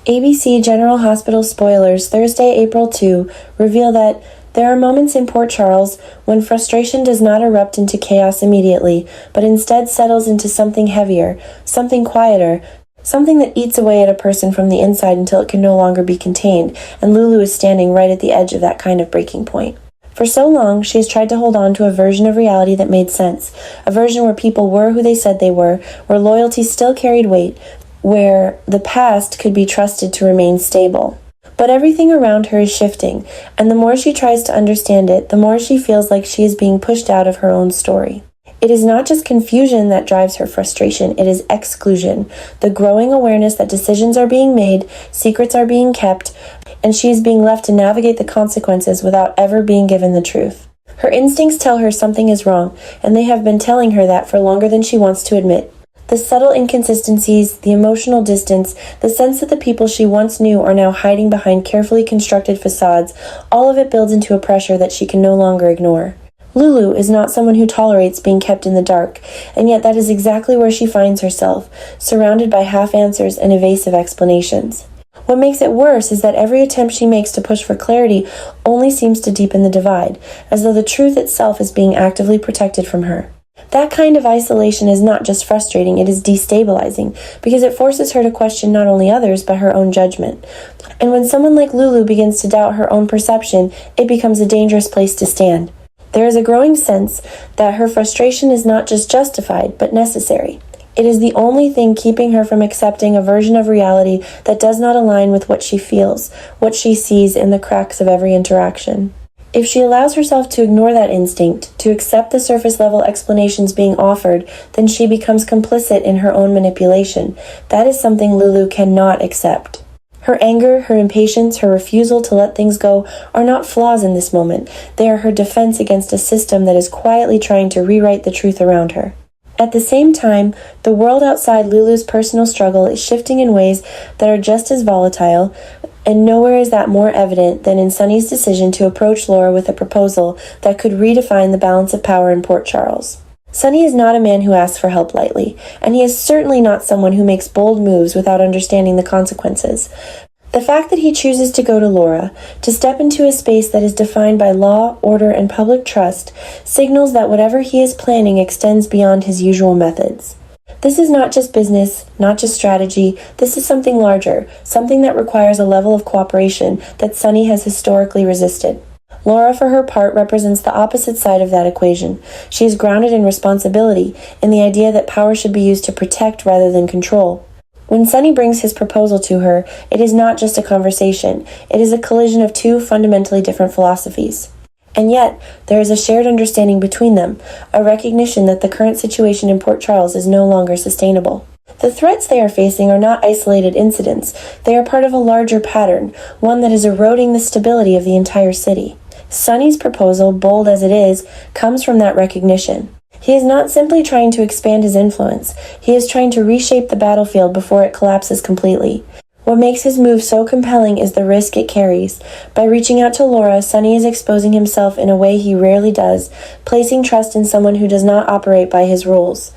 ABC General Hospital spoilers Thursday, April 2 reveal that there are moments in Port Charles when frustration does not erupt into chaos immediately, but instead settles into something heavier, something quieter, something that eats away at a person from the inside until it can no longer be contained, and Lulu is standing right at the edge of that kind of breaking point. For so long, she has tried to hold on to a version of reality that made sense, a version where people were who they said they were, where loyalty still carried weight, where the past could be trusted to remain stable. But everything around her is shifting, and the more she tries to understand it, the more she feels like she is being pushed out of her own story. It is not just confusion that drives her frustration, it is exclusion, the growing awareness that decisions are being made, secrets are being kept, and she is being left to navigate the consequences without ever being given the truth. Her instincts tell her something is wrong, and they have been telling her that for longer than she wants to admit. The subtle inconsistencies, the emotional distance, the sense that the people she once knew are now hiding behind carefully constructed facades, all of it builds into a pressure that she can no longer ignore. Lulu is not someone who tolerates being kept in the dark, and yet that is exactly where she finds herself, surrounded by half-answers and evasive explanations. What makes it worse is that every attempt she makes to push for clarity only seems to deepen the divide, as though the truth itself is being actively protected from her. That kind of isolation is not just frustrating, it is destabilizing, because it forces her to question not only others, but her own judgment. And when someone like Lulu begins to doubt her own perception, it becomes a dangerous place to stand. There is a growing sense that her frustration is not just justified, but necessary. It is the only thing keeping her from accepting a version of reality that does not align with what she feels, what she sees in the cracks of every interaction. If she allows herself to ignore that instinct, to accept the surface-level explanations being offered, then she becomes complicit in her own manipulation. That is something Lulu cannot accept. Her anger, her impatience, her refusal to let things go are not flaws in this moment. They are her defense against a system that is quietly trying to rewrite the truth around her. At the same time, the world outside Lulu's personal struggle is shifting in ways that are just as volatile, and nowhere is that more evident than in Sonny's decision to approach Laura with a proposal that could redefine the balance of power in Port Charles. Sonny is not a man who asks for help lightly, and he is certainly not someone who makes bold moves without understanding the consequences. The fact that he chooses to go to Laura, to step into a space that is defined by law, order, and public trust, signals that whatever he is planning extends beyond his usual methods. This is not just business, not just strategy, this is something larger, something that requires a level of cooperation that Sonny has historically resisted. Laura, for her part, represents the opposite side of that equation. She is grounded in responsibility, in the idea that power should be used to protect rather than control. When Sonny brings his proposal to her, it is not just a conversation, it is a collision of two fundamentally different philosophies. And yet, there is a shared understanding between them, a recognition that the current situation in Port Charles is no longer sustainable. The threats they are facing are not isolated incidents. They are part of a larger pattern, one that is eroding the stability of the entire city. Sonny's proposal, bold as it is, comes from that recognition. He is not simply trying to expand his influence. He is trying to reshape the battlefield before it collapses completely. What makes his move so compelling is the risk it carries. By reaching out to Laura, Sonny is exposing himself in a way he rarely does, placing trust in someone who does not operate by his rules.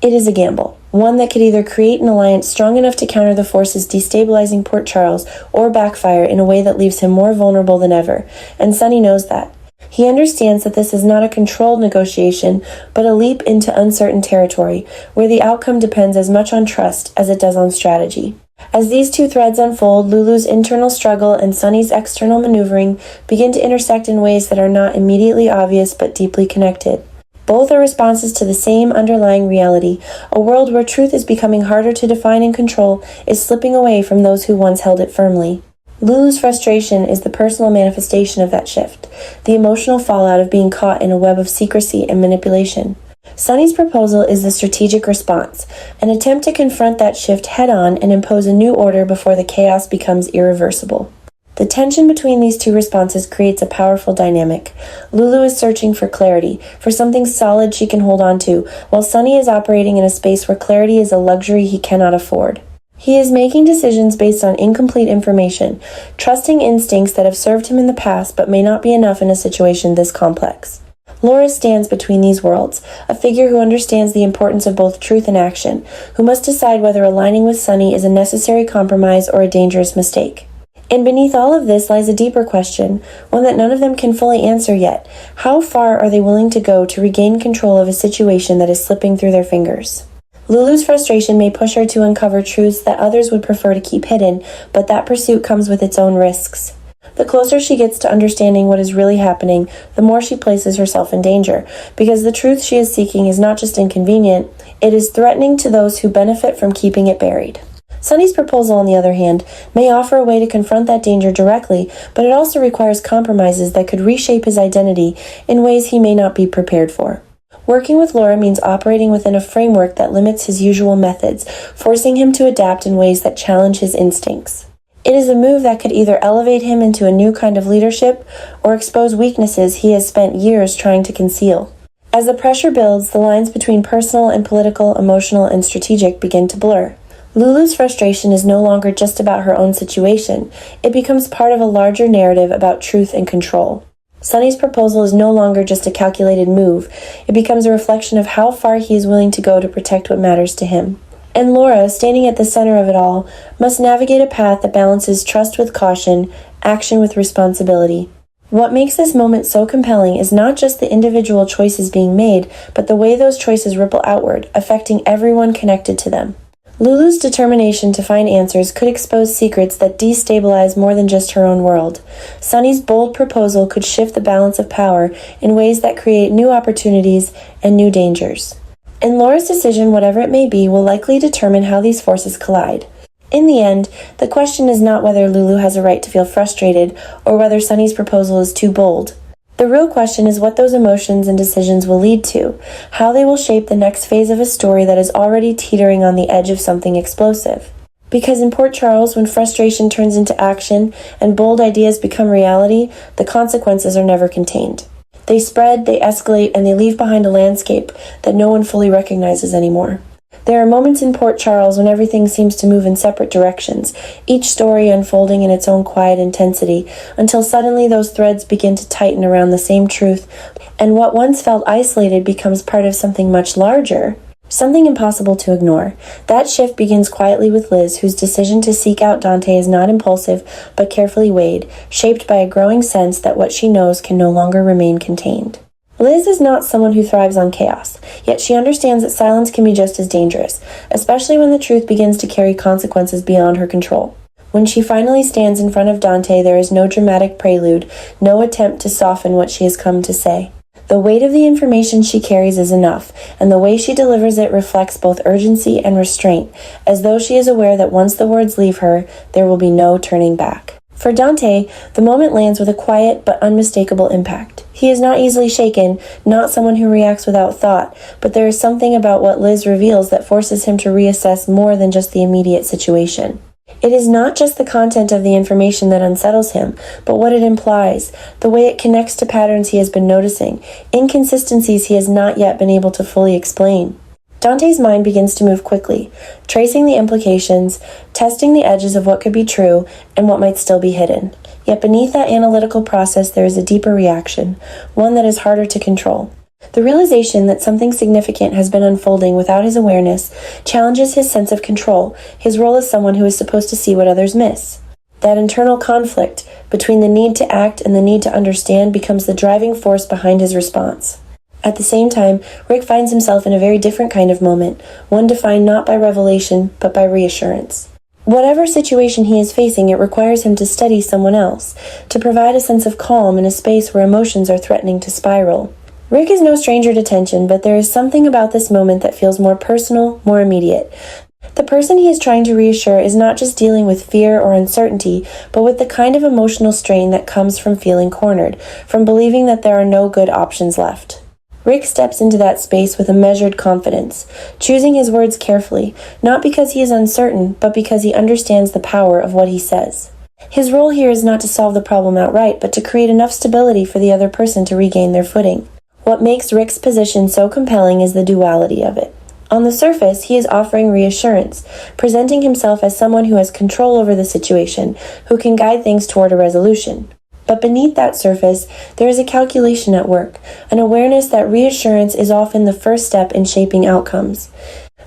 It is a gamble, one that could either create an alliance strong enough to counter the forces destabilizing Port Charles, or backfire in a way that leaves him more vulnerable than ever, and Sonny knows that. He understands that this is not a controlled negotiation, but a leap into uncertain territory, where the outcome depends as much on trust as it does on strategy. As these two threads unfold, Lulu's internal struggle and Sonny's external maneuvering begin to intersect in ways that are not immediately obvious but deeply connected. Both are responses to the same underlying reality. A world where truth is becoming harder to define and control is slipping away from those who once held it firmly. Lulu's frustration is the personal manifestation of that shift, the emotional fallout of being caught in a web of secrecy and manipulation. Sonny's proposal is the strategic response, an attempt to confront that shift head-on and impose a new order before the chaos becomes irreversible. The tension between these two responses creates a powerful dynamic. Lulu is searching for clarity, for something solid she can hold on to, while Sonny is operating in a space where clarity is a luxury he cannot afford. He is making decisions based on incomplete information, trusting instincts that have served him in the past but may not be enough in a situation this complex. Laura stands between these worlds, a figure who understands the importance of both truth and action, who must decide whether aligning with Sunny is a necessary compromise or a dangerous mistake. And beneath all of this lies a deeper question, one that none of them can fully answer yet. How far are they willing to go to regain control of a situation that is slipping through their fingers? Lulu's frustration may push her to uncover truths that others would prefer to keep hidden, but that pursuit comes with its own risks. The closer she gets to understanding what is really happening, the more she places herself in danger, because the truth she is seeking is not just inconvenient, it is threatening to those who benefit from keeping it buried. Sunny's proposal, on the other hand, may offer a way to confront that danger directly, but it also requires compromises that could reshape his identity in ways he may not be prepared for. Working with Laura means operating within a framework that limits his usual methods, forcing him to adapt in ways that challenge his instincts. It is a move that could either elevate him into a new kind of leadership or expose weaknesses he has spent years trying to conceal. As the pressure builds, the lines between personal and political, emotional, and strategic begin to blur. Lulu's frustration is no longer just about her own situation. It becomes part of a larger narrative about truth and control. Sunny's proposal is no longer just a calculated move. It becomes a reflection of how far he is willing to go to protect what matters to him. And Laura, standing at the center of it all, must navigate a path that balances trust with caution, action with responsibility. What makes this moment so compelling is not just the individual choices being made, but the way those choices ripple outward, affecting everyone connected to them. Lulu's determination to find answers could expose secrets that destabilize more than just her own world. Sunny's bold proposal could shift the balance of power in ways that create new opportunities and new dangers. And Laura's decision, whatever it may be, will likely determine how these forces collide. In the end, the question is not whether Lulu has a right to feel frustrated or whether Sunny's proposal is too bold. The real question is what those emotions and decisions will lead to, how they will shape the next phase of a story that is already teetering on the edge of something explosive. Because in Port Charles, when frustration turns into action and bold ideas become reality, the consequences are never contained. They spread, they escalate, and they leave behind a landscape that no one fully recognizes anymore. There are moments in Port Charles when everything seems to move in separate directions, each story unfolding in its own quiet intensity, until suddenly those threads begin to tighten around the same truth, and what once felt isolated becomes part of something much larger, something impossible to ignore. That shift begins quietly with Liz, whose decision to seek out Dante is not impulsive, but carefully weighed, shaped by a growing sense that what she knows can no longer remain contained. Liz is not someone who thrives on chaos, yet she understands that silence can be just as dangerous, especially when the truth begins to carry consequences beyond her control. When she finally stands in front of Dante, there is no dramatic prelude, no attempt to soften what she has come to say. The weight of the information she carries is enough, and the way she delivers it reflects both urgency and restraint, as though she is aware that once the words leave her, there will be no turning back. For Dante, the moment lands with a quiet but unmistakable impact. He is not easily shaken, not someone who reacts without thought, but there is something about what Liz reveals that forces him to reassess more than just the immediate situation. It is not just the content of the information that unsettles him, but what it implies, the way it connects to patterns he has been noticing, inconsistencies he has not yet been able to fully explain. Dante's mind begins to move quickly, tracing the implications, testing the edges of what could be true and what might still be hidden. Yet beneath that analytical process there is a deeper reaction, one that is harder to control. The realization that something significant has been unfolding without his awareness challenges his sense of control, his role as someone who is supposed to see what others miss. That internal conflict between the need to act and the need to understand becomes the driving force behind his response. At the same time, Rick finds himself in a very different kind of moment, one defined not by revelation, but by reassurance. Whatever situation he is facing, it requires him to steady someone else, to provide a sense of calm in a space where emotions are threatening to spiral. Rick is no stranger to tension, but there is something about this moment that feels more personal, more immediate. The person he is trying to reassure is not just dealing with fear or uncertainty, but with the kind of emotional strain that comes from feeling cornered, from believing that there are no good options left. Rick steps into that space with a measured confidence, choosing his words carefully, not because he is uncertain, but because he understands the power of what he says. His role here is not to solve the problem outright, but to create enough stability for the other person to regain their footing. What makes Rick's position so compelling is the duality of it. On the surface, he is offering reassurance, presenting himself as someone who has control over the situation, who can guide things toward a resolution. But beneath that surface, there is a calculation at work, an awareness that reassurance is often the first step in shaping outcomes.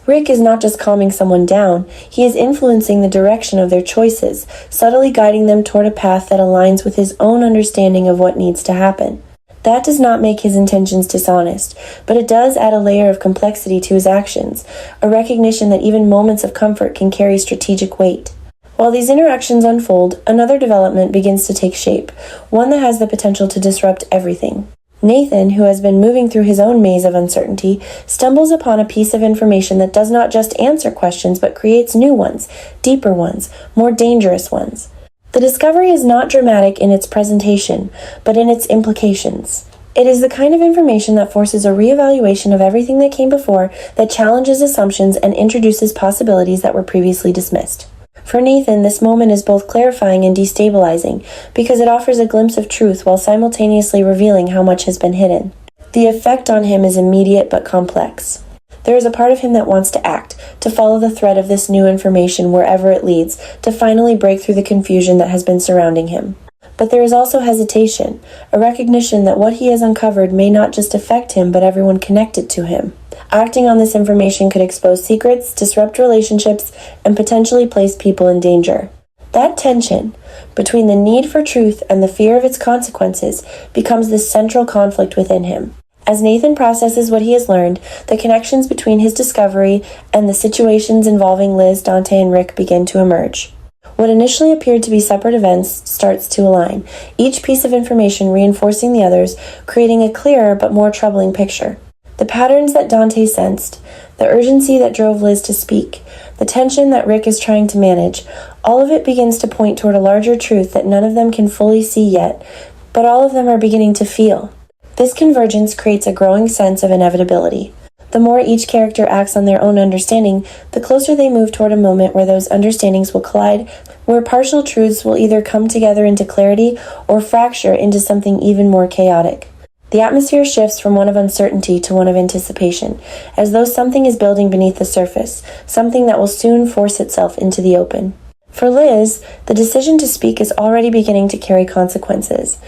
Rick is not just calming someone down, he is influencing the direction of their choices, subtly guiding them toward a path that aligns with his own understanding of what needs to happen. That does not make his intentions dishonest, but it does add a layer of complexity to his actions, a recognition that even moments of comfort can carry strategic weight. While these interactions unfold, another development begins to take shape, one that has the potential to disrupt everything. Nathan, who has been moving through his own maze of uncertainty, stumbles upon a piece of information that does not just answer questions but creates new ones, deeper ones, more dangerous ones. The discovery is not dramatic in its presentation, but in its implications. It is the kind of information that forces a reevaluation of everything that came before, that challenges assumptions and introduces possibilities that were previously dismissed. For Nathan, this moment is both clarifying and destabilizing, because it offers a glimpse of truth while simultaneously revealing how much has been hidden. The effect on him is immediate but complex. There is a part of him that wants to act, to follow the thread of this new information wherever it leads, to finally break through the confusion that has been surrounding him. But there is also hesitation, a recognition that what he has uncovered may not just affect him but everyone connected to him. Acting on this information could expose secrets, disrupt relationships, and potentially place people in danger. That tension between the need for truth and the fear of its consequences becomes the central conflict within him. As Nathan processes what he has learned, the connections between his discovery and the situations involving Liz, Dante, and Rick begin to emerge. What initially appeared to be separate events starts to align, each piece of information reinforcing the others, creating a clearer but more troubling picture. The patterns that Dante sensed, the urgency that drove Liz to speak, the tension that Rick is trying to manage, all of it begins to point toward a larger truth that none of them can fully see yet, but all of them are beginning to feel. This convergence creates a growing sense of inevitability. The more each character acts on their own understanding, the closer they move toward a moment where those understandings will collide, where partial truths will either come together into clarity or fracture into something even more chaotic. The atmosphere shifts from one of uncertainty to one of anticipation, as though something is building beneath the surface, something that will soon force itself into the open. For Liz, the decision to speak is already beginning to carry consequences.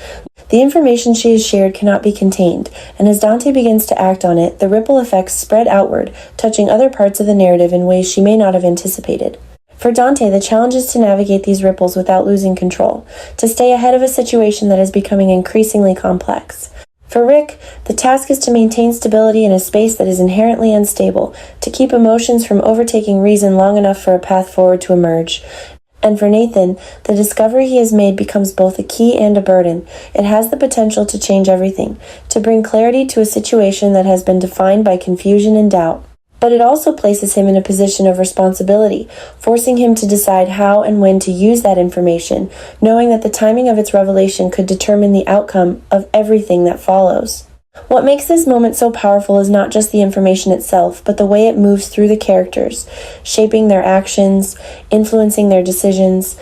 The information she has shared cannot be contained, and as Dante begins to act on it, the ripple effects spread outward, touching other parts of the narrative in ways she may not have anticipated. For Dante, the challenge is to navigate these ripples without losing control, to stay ahead of a situation that is becoming increasingly complex. For Rick, the task is to maintain stability in a space that is inherently unstable, to keep emotions from overtaking reason long enough for a path forward to emerge. And for Nathan, the discovery he has made becomes both a key and a burden. It has the potential to change everything, to bring clarity to a situation that has been defined by confusion and doubt. But it also places him in a position of responsibility, forcing him to decide how and when to use that information, knowing that the timing of its revelation could determine the outcome of everything that follows. What makes this moment so powerful is not just the information itself, but the way it moves through the characters, shaping their actions, influencing their decisions,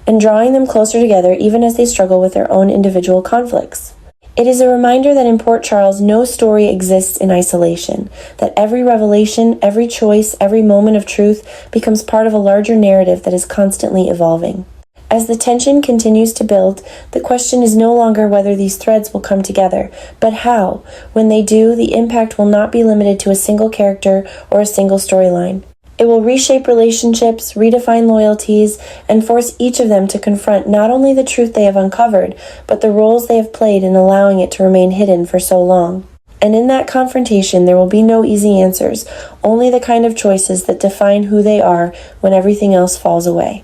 and drawing them closer together even as they struggle with their own individual conflicts. It is a reminder that in Port Charles, no story exists in isolation, that every revelation, every choice, every moment of truth becomes part of a larger narrative that is constantly evolving. As the tension continues to build, the question is no longer whether these threads will come together, but how. When they do, the impact will not be limited to a single character or a single storyline. It will reshape relationships, redefine loyalties, and force each of them to confront not only the truth they have uncovered, but the roles they have played in allowing it to remain hidden for so long. And in that confrontation, there will be no easy answers, only the kind of choices that define who they are when everything else falls away.